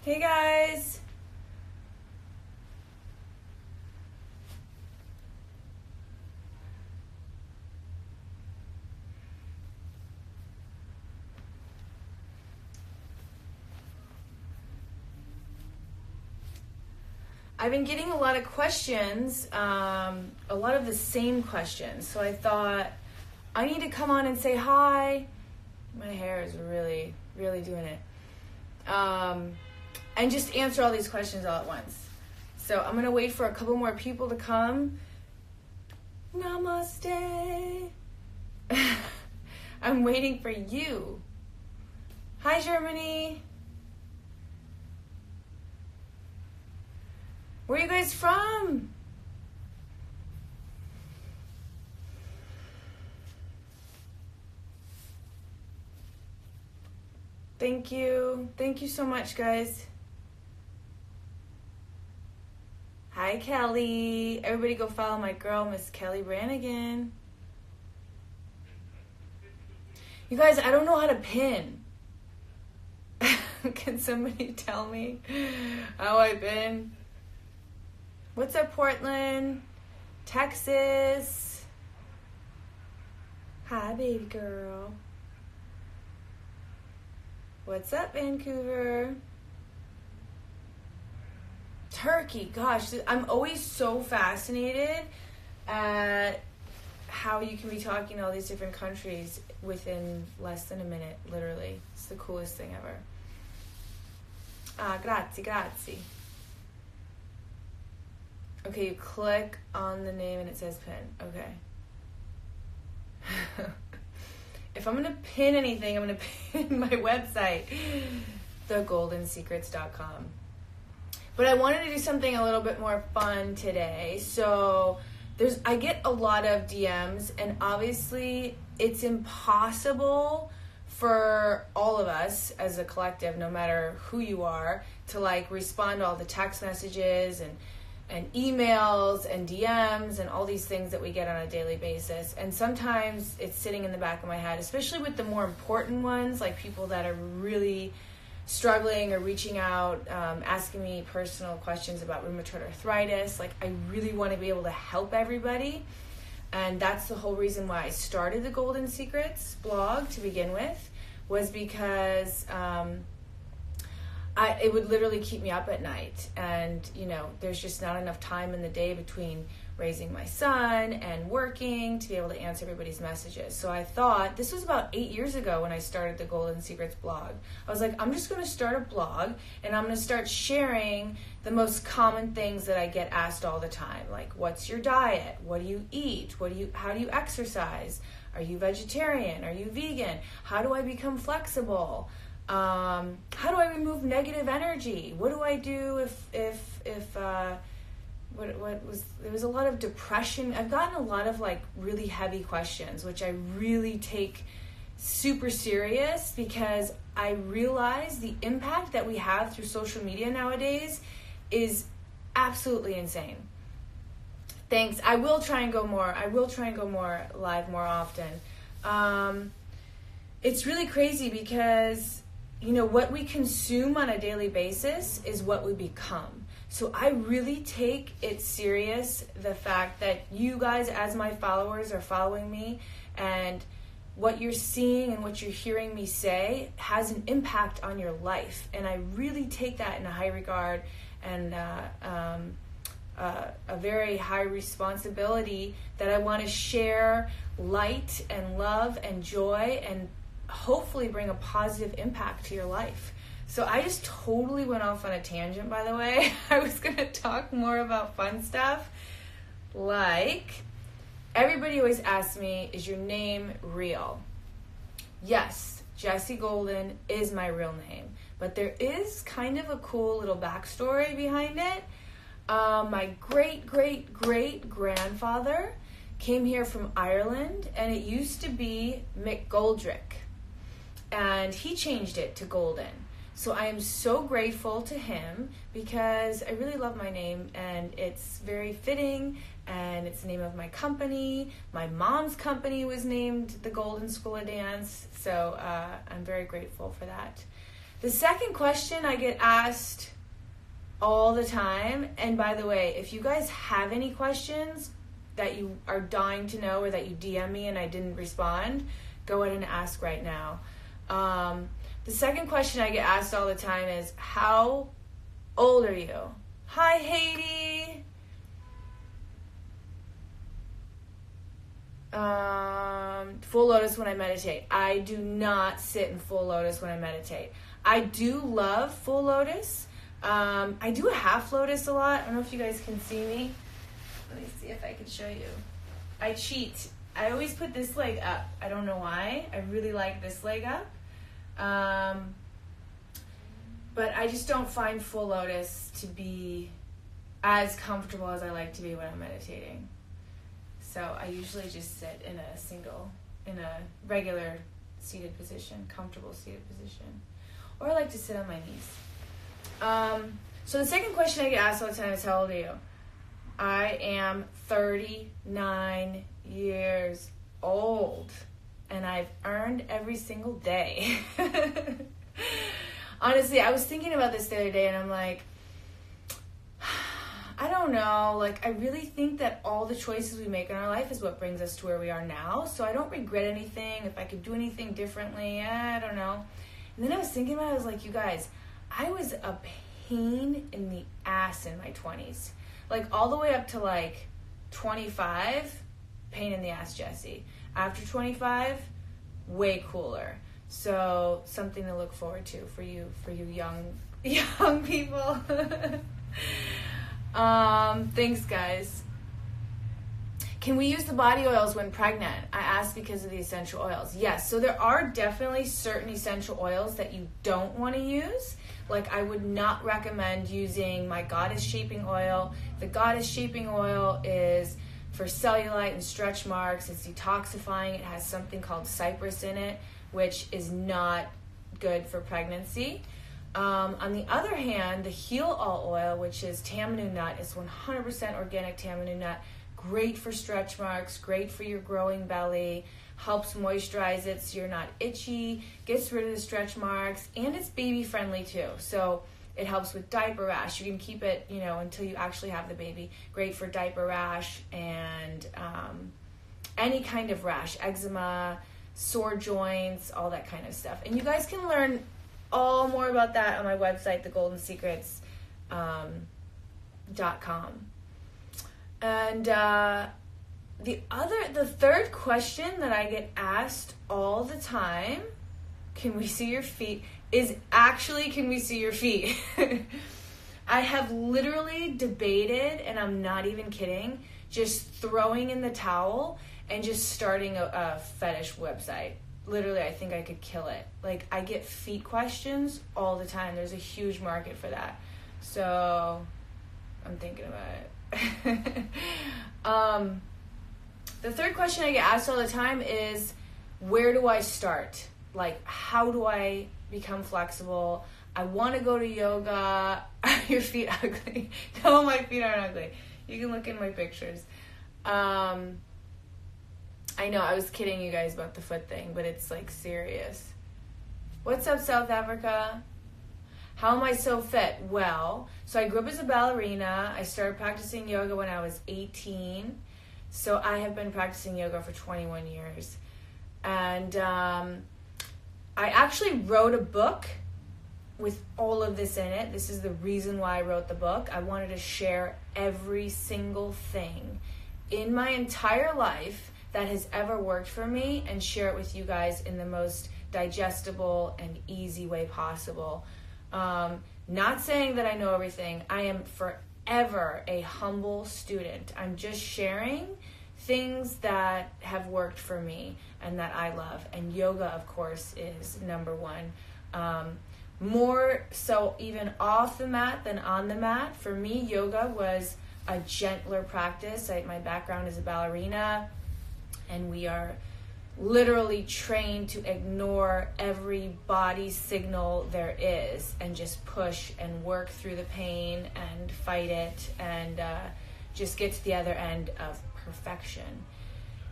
Hey guys! I've been getting a lot of questions, a lot of the same questions, so I thought I need to come on and say hi. My hair is really doing it. And just answer all these questions all at once. So I'm going to wait for a couple more people to come. Namaste. I'm waiting for you. Hi, Germany. Where are you guys from? Thank you. Thank you so much, guys. Hi, Kelly. Everybody go follow my girl, Miss Kelly Brannigan. You guys, I don't know how to pin. Can somebody tell me how I pin? What's up, Portland? Texas? Hi, baby girl. What's up, Vancouver? Turkey, gosh, I'm always so fascinated at how you can be talking to all these different countries within less than a minute, literally. It's the coolest thing ever. Grazie. Okay, you click on the name and it says pin. Okay. If I'm going to pin anything, I'm going to pin my website, thegoldensecrets.com. But I wanted to do something a little bit more fun today. So I get a lot of DMs, and obviously it's impossible for all of us as a collective, no matter who you are, to respond to all the text messages and emails and DMs and all these things that we get on a daily basis. And sometimes it's sitting in the back of my head, especially with the more important ones, like people that are really struggling or reaching out, asking me personal questions about rheumatoid arthritis. I really want to be able to help everybody. And that's the whole reason why I started the Golden Secrets blog to begin with, was because it would literally keep me up at night. And, there's just not enough time in the day between raising my son and working to be able to answer everybody's messages. So I thought, this was about 8 years ago when I started the Golden Secrets blog. I was like, I'm just going to start a blog and I'm going to start sharing the most common things that I get asked all the time. Like, what's your diet? What do you eat? How do you exercise? Are you vegetarian? Are you vegan? How do I become flexible? How do I remove negative energy? What do I do there was a lot of depression. I've gotten a lot of really heavy questions, which I really take super serious, because I realize the impact that we have through social media nowadays is absolutely insane. Thanks. I will try and go more live more often. It's really crazy because what we consume on a daily basis is what we become. So I really take it serious, the fact that you guys as my followers are following me, and what you're seeing and what you're hearing me say has an impact on your life. And I really take that in a high regard and a very high responsibility, that I want to share light and love and joy and hopefully bring a positive impact to your life. So I just totally went off on a tangent, by the way. I was going to talk more about fun stuff. Everybody always asks me, is your name real? Yes, Jessie Golden is my real name. But there is kind of a cool little backstory behind it. My great-great-great-grandfather came here from Ireland, and it used to be McGoldrick. And he changed it to Golden. So I am so grateful to him, because I really love my name, and it's very fitting, and it's the name of my company. My mom's company was named the Golden School of Dance, so I'm very grateful for that. The second question I get asked all the time, and by the way, if you guys have any questions that you are dying to know or that you DM me and I didn't respond, go ahead and ask right now. The second question I get asked all the time is, how old are you? Hi, Haiti. Full lotus when I meditate. I do not sit in full lotus when I meditate. I do love full lotus. I do a half lotus a lot. I don't know if you guys can see me. Let me see if I can show you. I cheat. I always put this leg up. I don't know why. I really like this leg up. But I just don't find full lotus to be as comfortable as I like to be when I'm meditating. So I usually just sit in a regular seated position, comfortable seated position. Or I like to sit on my knees. So the second question I get asked all the time is, how old are you? I am 39 years old, and I've earned every single day. Honestly, I was thinking about this the other day, and I'm like, I don't know. Like, I really think that all the choices we make in our life is what brings us to where we are now. So I don't regret anything. If I could do anything differently, I don't know. And then I was thinking about it, I was like, you guys, I was a pain in the ass in my 20s. Like, all the way up to, like, 25, pain in the ass, Jessie. After 25, way cooler. So, something to look forward to for you young people. Thanks, guys. Can we use the body oils when pregnant? I asked because of the essential oils. Yes, so there are definitely certain essential oils that you don't want to use. Like, I would not recommend using my Goddess Shaping Oil. The Goddess Shaping Oil is for cellulite and stretch marks. It's detoxifying. It has something called cypress in it, which is not good for pregnancy. On the other hand, the Heal All Oil, which is tamanu nut, is 100% organic tamanu nut. Great for stretch marks, great for your growing belly, helps moisturize it so you're not itchy, gets rid of the stretch marks, and it's baby friendly too. So it helps with diaper rash. You can keep it, until you actually have the baby. Great for diaper rash and any kind of rash, eczema, sore joints, all that kind of stuff. And you guys can learn all more about that on my website, thegoldensecrets.com. And the third question that I get asked all the time, can we see your feet, is actually, can we see your feet? I have literally debated, and I'm not even kidding, just throwing in the towel and just starting a fetish website. Literally, I think I could kill it. Like, I get feet questions all the time. There's a huge market for that. So, I'm thinking about it. The third question I get asked all the time is, where do I start? Like, how do I become flexible? I want to go to yoga. Are your feet ugly? No, my feet aren't ugly. You can look in my pictures. I know, I was kidding you guys about the foot thing, but it's, like, serious. What's up, South Africa? How am I so fit? Well, so I grew up as a ballerina. I started practicing yoga when I was 18. So I have been practicing yoga for 21 years. And I actually wrote a book with all of this in it. This is the reason why I wrote the book. I wanted to share every single thing in my entire life that has ever worked for me and share it with you guys in the most digestible and easy way possible. Not saying that I know everything. I am forever a humble student. I'm just sharing things that have worked for me and that I love. And yoga, of course, is number one. More so even off the mat than on the mat. For me, yoga was a gentler practice. My background is a ballerina, and we are literally trained to ignore every body signal there is and just push and work through the pain and fight it and just get to the other end of perfection.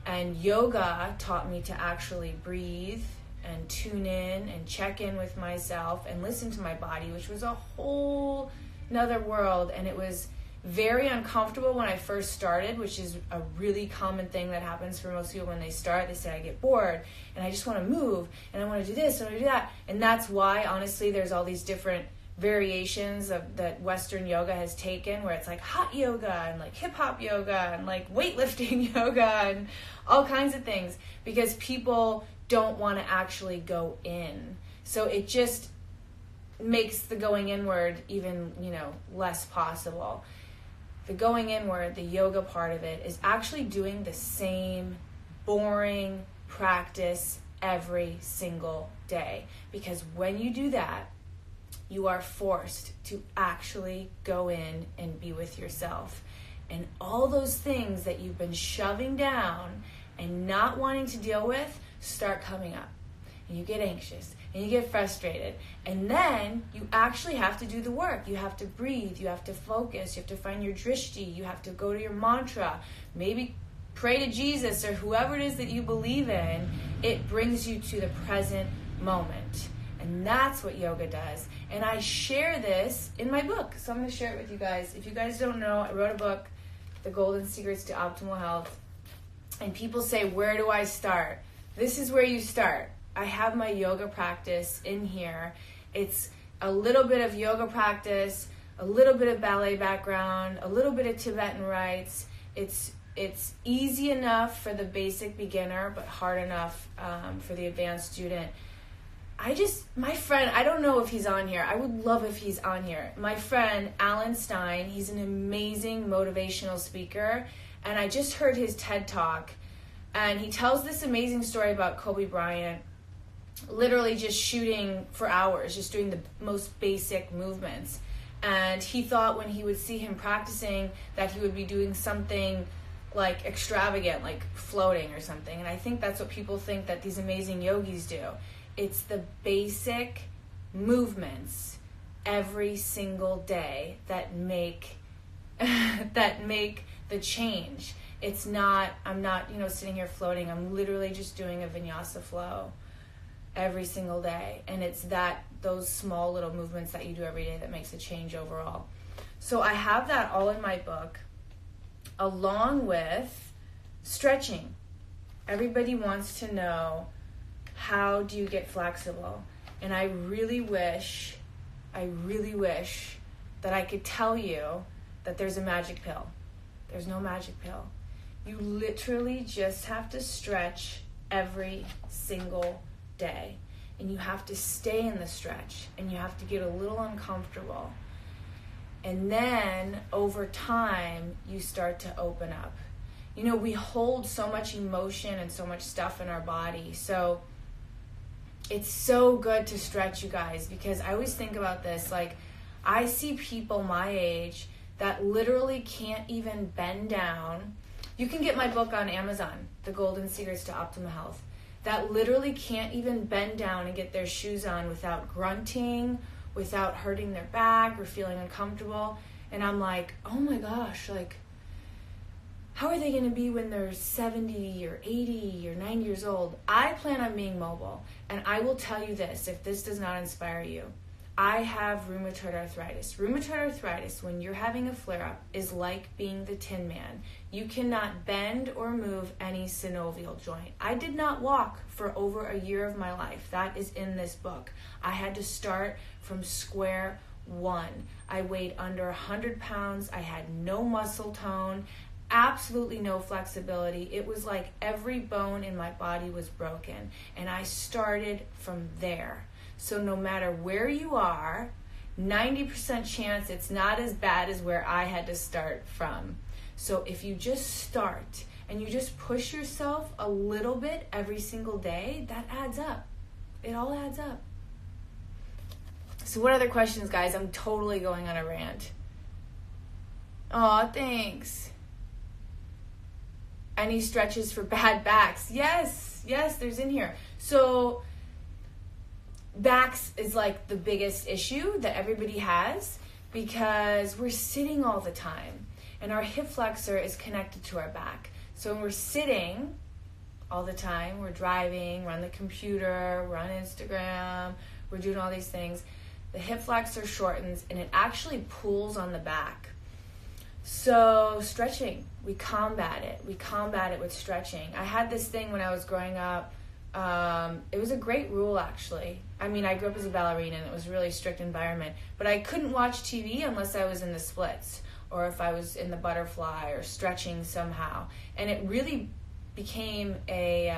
And yoga taught me to actually breathe and tune in and check in with myself and listen to my body, which was a whole another world. And it was very uncomfortable when I first started, which is a really common thing that happens for most people when they start. They say, I get bored and I just want to move and I want to do this and I want to do that. And that's why, honestly, there's all these different variations of that Western yoga has taken, where it's like hot yoga and like hip hop yoga and like weightlifting yoga and all kinds of things, because people don't want to actually go in. So it just makes the going inward even, less possible. The going inward, the yoga part of it, is actually doing the same boring practice every single day. Because when you do that, you are forced to actually go in and be with yourself. And all those things that you've been shoving down and not wanting to deal with start coming up. And you get anxious and you get frustrated. And then you actually have to do the work. You have to breathe. You have to focus. You have to find your drishti. You have to go to your mantra. Maybe pray to Jesus or whoever it is that you believe in. It brings you to the present moment. And that's what yoga does. And I share this in my book. So I'm going to share it with you guys. If you guys don't know, I wrote a book, The Golden Secrets to Optimal Health. And people say, where do I start? This is where you start. I have my yoga practice in here. It's a little bit of yoga practice, a little bit of ballet background, a little bit of Tibetan rites. It's easy enough for the basic beginner, but hard enough for the advanced student. My friend, I don't know if he's on here. I would love if he's on here. My friend, Alan Stein, he's an amazing motivational speaker. And I just heard his TED Talk. And he tells this amazing story about Kobe Bryant literally just shooting for hours, just doing the most basic movements. And he thought when he would see him practicing that he would be doing something like extravagant, like floating or something. And I think that's what people think that these amazing yogis do. It's the basic movements every single day that make the change. It's not, I'm not, sitting here floating. I'm literally just doing a vinyasa flow every single day. And it's those small little movements that you do every day that makes a change overall. So I have that all in my book, along with stretching. Everybody wants to know, how do you get flexible? And I really wish that I could tell you that there's a magic pill. There's no magic pill. You literally just have to stretch every single day. And you have to stay in the stretch. And you have to get a little uncomfortable. And then over time, you start to open up. We hold so much emotion and so much stuff in our body. So it's so good to stretch, you guys, because I always think about this. Like, I see people my age that literally can't even bend down. You can get my book on Amazon, The Golden Secrets to Optimal Health. That literally can't even bend down and get their shoes on without grunting, without hurting their back or feeling uncomfortable. And I'm like, oh my gosh, like, how are they going to be when they're 70 or 80 or 90 years old? I plan on being mobile. And I will tell you this, if this does not inspire you, I have rheumatoid arthritis. Rheumatoid arthritis, when you're having a flare-up, is like being the Tin Man. You cannot bend or move any synovial joint. I did not walk for over a year of my life. That is in this book. I had to start from square one. I weighed under 100 pounds. I had no muscle tone, absolutely no flexibility. It was like every bone in my body was broken. And I started from there. So no matter where you are, 90% chance it's not as bad as where I had to start from. So if you just start and you just push yourself a little bit every single day, that adds up. It all adds up. So what other questions, guys? I'm totally going on a rant. Aw, thanks. Any stretches for bad backs? Yes, there's in here. So backs is like the biggest issue that everybody has because we're sitting all the time and our hip flexor is connected to our back. So when we're sitting, all the time. We're driving, we're on the computer, we're on Instagram, we're doing all these things. The hip flexor shortens and it actually pulls on the back. So stretching, we combat it. We combat it with stretching. I had this thing when I was growing up. It was a great rule, actually. I mean, I grew up as a ballerina and it was a really strict environment, but I couldn't watch TV unless I was in the splits or if I was in the butterfly or stretching somehow. And it really became a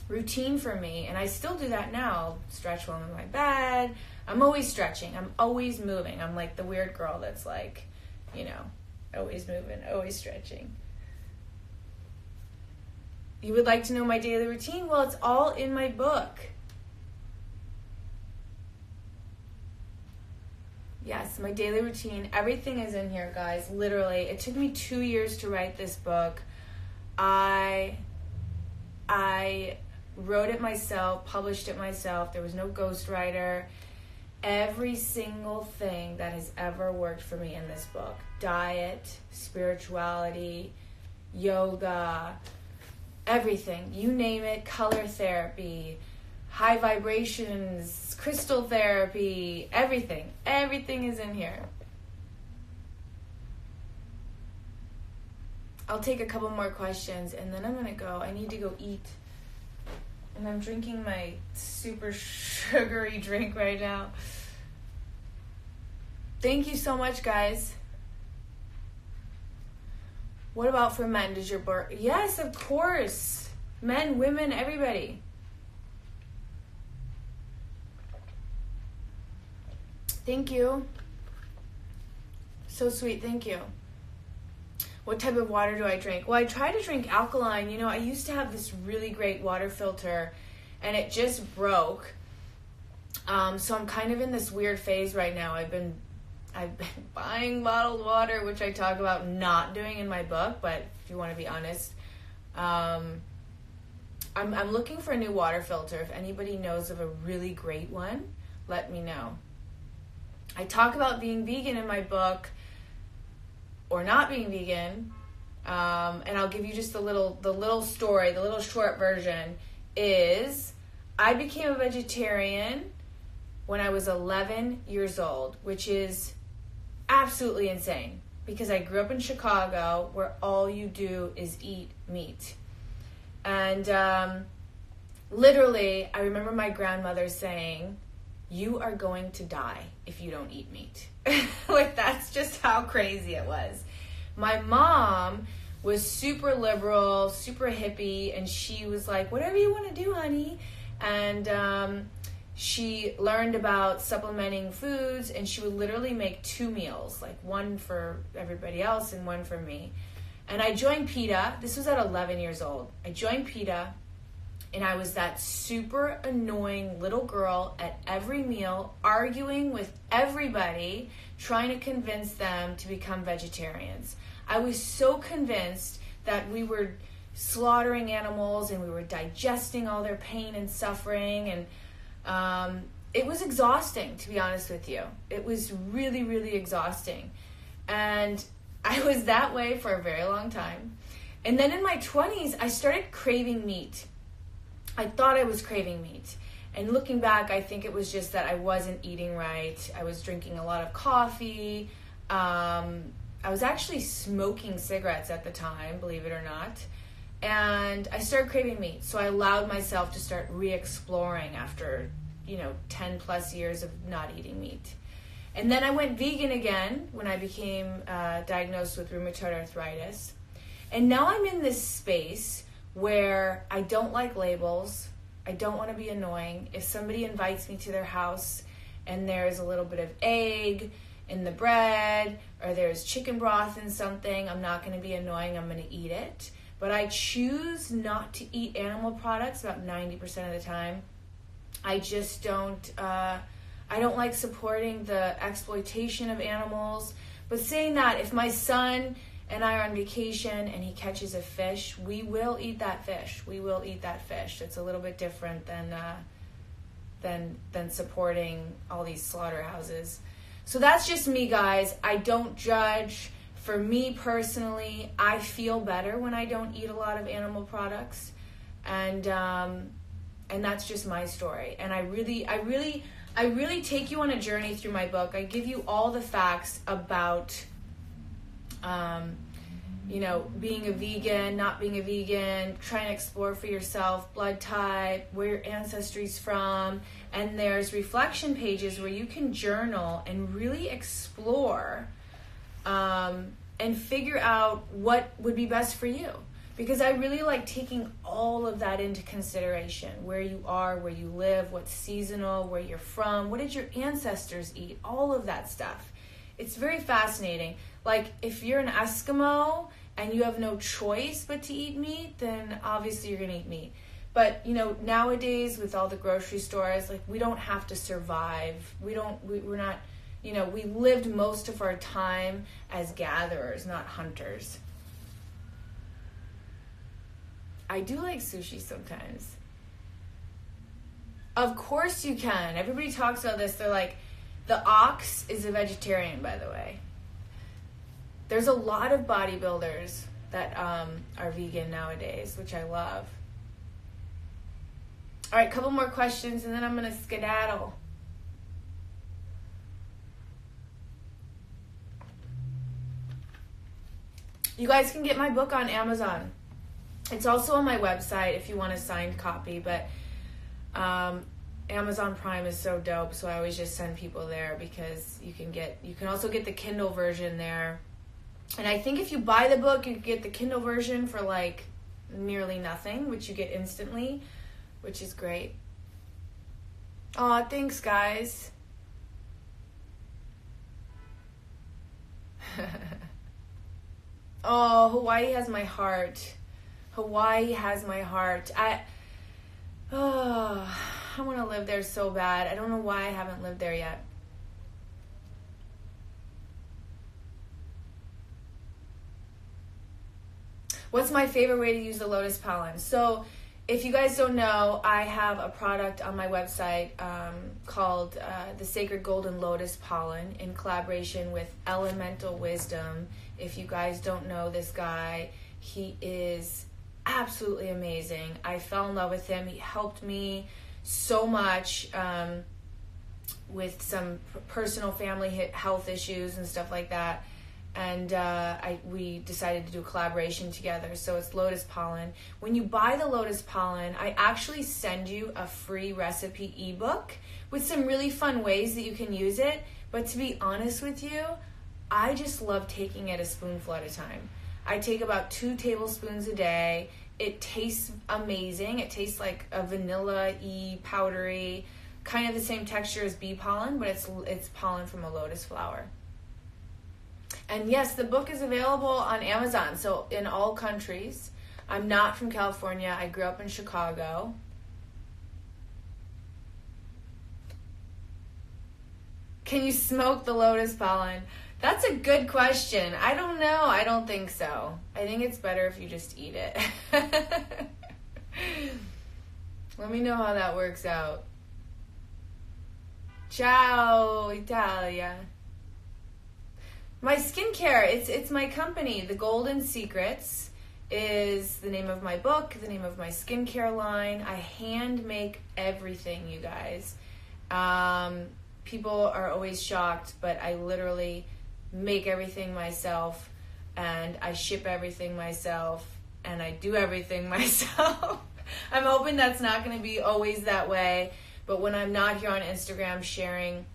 routine for me, and I still do that now. Stretch while I'm in my bed. I'm always stretching. I'm always moving. I'm like the weird girl that's like, you know, always moving, always stretching. You would like to know my daily routine? Well, it's all in my book. Yes, my daily routine. Everything is in here, guys. Literally. It took me 2 years to write this book. I wrote it myself, published it myself. There was no ghostwriter. Every single thing that has ever worked for me in this book. Diet, spirituality, yoga, everything. You name it. Color therapy, high vibrations, crystal therapy, everything. Everything is in here. I'll take a couple more questions and then I'm going to go. I need to go eat. And I'm drinking my super sugary drink right now. Thank you so much, guys. What about for men? Does your birth? Yes, of course. Men, women, everybody. Thank you. So sweet. Thank you. What type of water do I drink? Well, I try to drink alkaline. You know, I used to have this really great water filter and it just broke. So I'm kind of in this weird phase right now. I've been buying bottled water, which I talk about not doing in my book, but if you want to be honest, I'm looking for a new water filter. If anybody knows of a really great one, let me know. I talk about being vegan in my book, or not being vegan, and I'll give you just the little story. The little short version is I became a vegetarian when I was 11 years old, which is absolutely insane because I grew up in Chicago where all you do is eat meat. And literally, I remember my grandmother saying, "You are going to die if you don't eat meat." Like, that's just how crazy it was. My mom was super liberal, super hippie, and she was like, "Whatever you want to do, honey." And she learned about supplementing foods, and she would literally make 2 meals, like one for everybody else and one for me. And I joined PETA. This was at 11 years old. I joined PETA, and I was that super annoying little girl at every meal, arguing with everybody, trying to convince them to become vegetarians. I was so convinced that we were slaughtering animals and we were digesting all their pain and suffering, and it was exhausting, to be honest with you. It was really, really exhausting. And I was that way for a very long time. And then in my 20s, I started craving meat. I thought I was craving meat. And looking back, I think it was just that I wasn't eating right. I was drinking a lot of coffee. I was actually smoking cigarettes at the time, believe it or not. And I started craving meat. So I allowed myself to start re-exploring after, 10 plus years of not eating meat. And then I went vegan again when I became diagnosed with rheumatoid arthritis. And now I'm in this space where I don't like labels. I don't want to be annoying. If somebody invites me to their house and there's a little bit of egg in the bread or there's chicken broth in something, I'm not going to be annoying. I'm going to eat it. But I choose not to eat animal products about 90% of the time. I just don't, I don't like supporting the exploitation of animals. But saying that, if my son and I are on vacation and he catches a fish, we will eat that fish. We will eat that fish. It's a little bit different than supporting all these slaughterhouses. So that's just me, guys. I don't judge For me personally, I feel better when I don't eat a lot of animal products, and that's just my story. And I really take you on a journey through my book. I give you all the facts about, being a vegan, not being a vegan, trying to explore for yourself, blood type, where your ancestry's from, and there's reflection pages where you can journal and really explore and figure out what would be best for you. Because I really like taking all of that into consideration. Where you are, where you live, what's seasonal, where you're from, what did your ancestors eat, all of that stuff. It's very fascinating. Like, if you're an Eskimo and you have no choice but to eat meat, then obviously you're going to eat meat. But, nowadays with all the grocery stores, like, we don't have to survive. We're not, we lived most of our time as gatherers, not hunters. I do like sushi sometimes. Of course you can. Everybody talks about this. They're like, the ox is a vegetarian, by the way. There's a lot of bodybuilders that are vegan nowadays, which I love. All right, couple more questions, and then I'm going to skedaddle. You guys can get my book on Amazon. It's also on my website if you want a signed copy, but Amazon Prime is so dope, so I always just send people there because you can also get the Kindle version there. And I think if you buy the book, you get the Kindle version for like nearly nothing, which you get instantly, which is great. Aw, thanks, guys. Oh, Hawaii has my heart. Hawaii has my heart. I want to live there so bad. I don't know why I haven't lived there yet. What's my favorite way to use the lotus pollen? So, if you guys don't know, I have a product on my website called the Sacred Golden Lotus Pollen in collaboration with Elemental Wisdom. If you guys don't know this guy, he is absolutely amazing. I fell in love with him. He helped me so much with some personal family health issues and stuff like that. And we decided to do a collaboration together. So it's lotus pollen. When you buy the lotus pollen, I actually send you a free recipe ebook with some really fun ways that you can use it. But to be honest with you, I just love taking it a spoonful at a time. I take about 2 tablespoons a day. It tastes amazing. It tastes like a vanilla-y, powdery, kind of the same texture as bee pollen, but it's pollen from a lotus flower. And yes, the book is available on Amazon, so in all countries. I'm not from California. I grew up in Chicago. Can you smoke the lotus pollen? That's a good question. I don't know. I don't think so. I think it's better if you just eat it. Let me know how that works out. Ciao, Italia. My skincare, it's my company. The Golden Secrets is the name of my book, the name of my skincare line. I hand make everything, you guys. People are always shocked, but I literally make everything myself, and I ship everything myself, and I do everything myself. I'm hoping that's not going to be always that way, but when I'm not here on Instagram sharing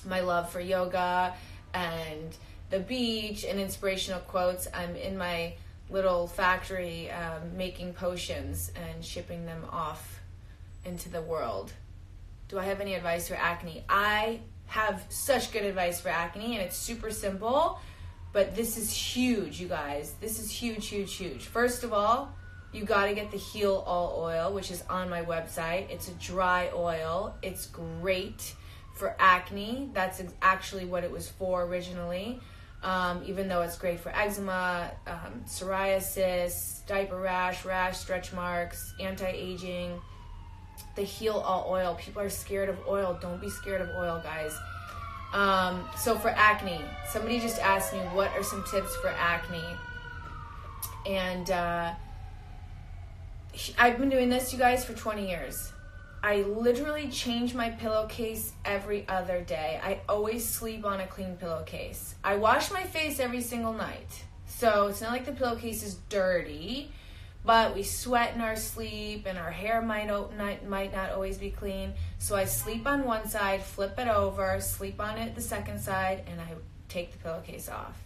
my love for yoga and the beach and inspirational quotes, I'm in my little factory making potions and shipping them off into the world. Do I have any advice for acne? I have such good advice for acne, and it's super simple, but this is huge, you guys. This is huge, huge, huge. First of all, you got to get the Heal All oil, which is on my website. It's a dry oil. It's great for acne. That's actually what it was for originally, even though it's great for eczema, psoriasis, diaper rash, stretch marks, anti-aging. The Heal All oil. People are scared of oil. Don't be scared of oil, guys. So for acne, somebody just asked me what are some tips for acne, and I've been doing this, you guys, for 20 years. I literally change my pillowcase every other day. I always sleep on a clean pillowcase. I wash my face every single night, so it's not like the pillowcase is dirty, but we sweat in our sleep and our hair might not always be clean. So I sleep on one side, flip it over, sleep on it the second side, and I take the pillowcase off.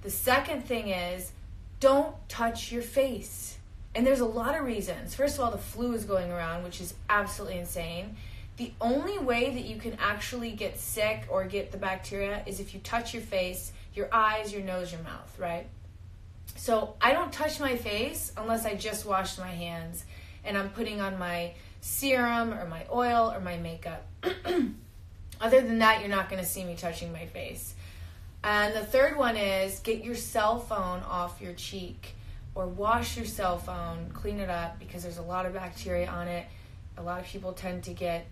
The second thing is, don't touch your face. And there's a lot of reasons. First of all, the flu is going around, which is absolutely insane. The only way that you can actually get sick or get the bacteria is if you touch your face, your eyes, your nose, your mouth, right? So I don't touch my face unless I just washed my hands and I'm putting on my serum or my oil or my makeup. Other than that, you're not going to see me touching my face. And the third one is get your cell phone off your cheek, or wash your cell phone, clean it up, because there's a lot of bacteria on it. A lot of people tend to get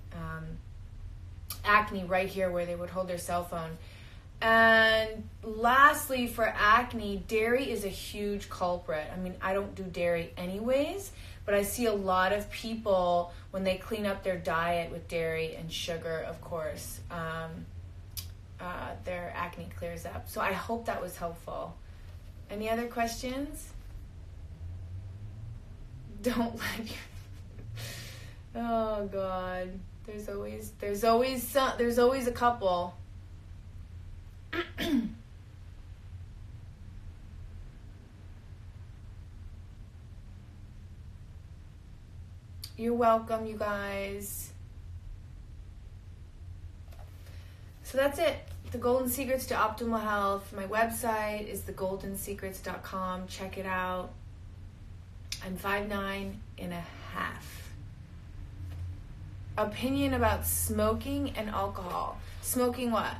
acne right here where they would hold their cell phone. And lastly, for acne, dairy is a huge culprit. I mean, I don't do dairy anyways, but I see a lot of people when they clean up their diet with dairy and sugar, of course, their acne clears up. So I hope that was helpful. Any other questions? Don't let you... Oh God, there's always a couple. You're welcome, you guys. So that's it. The Golden Secrets to Optimal Health. My website is thegoldensecrets.com. Check it out. I'm 5'9.5". Opinion about smoking and alcohol. Smoking what?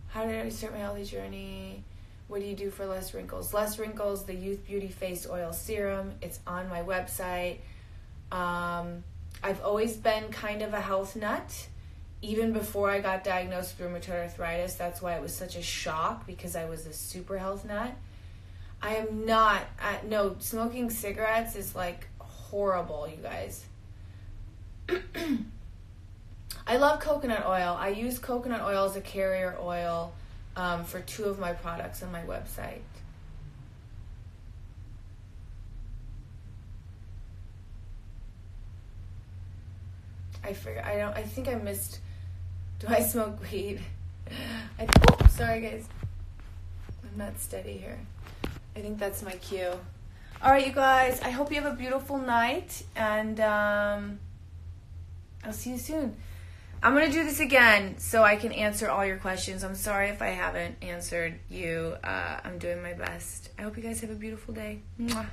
How did I start my healthy journey? What do you do for less wrinkles? Less wrinkles, the Youth Beauty Face Oil Serum. It's on my website. I've always been kind of a health nut. Even before I got diagnosed with rheumatoid arthritis, that's why it was such a shock, because I was a super health nut. I am not, no, smoking cigarettes is like horrible, you guys. I love coconut oil. I use coconut oil as a carrier oil for 2 of my products on my website. I think I missed, do I smoke weed? Sorry guys. I'm not steady here. I think that's my cue. All right, you guys, I hope you have a beautiful night, and I'll see you soon. I'm going to do this again so I can answer all your questions. I'm sorry if I haven't answered you. I'm doing my best. I hope you guys have a beautiful day. Mwah.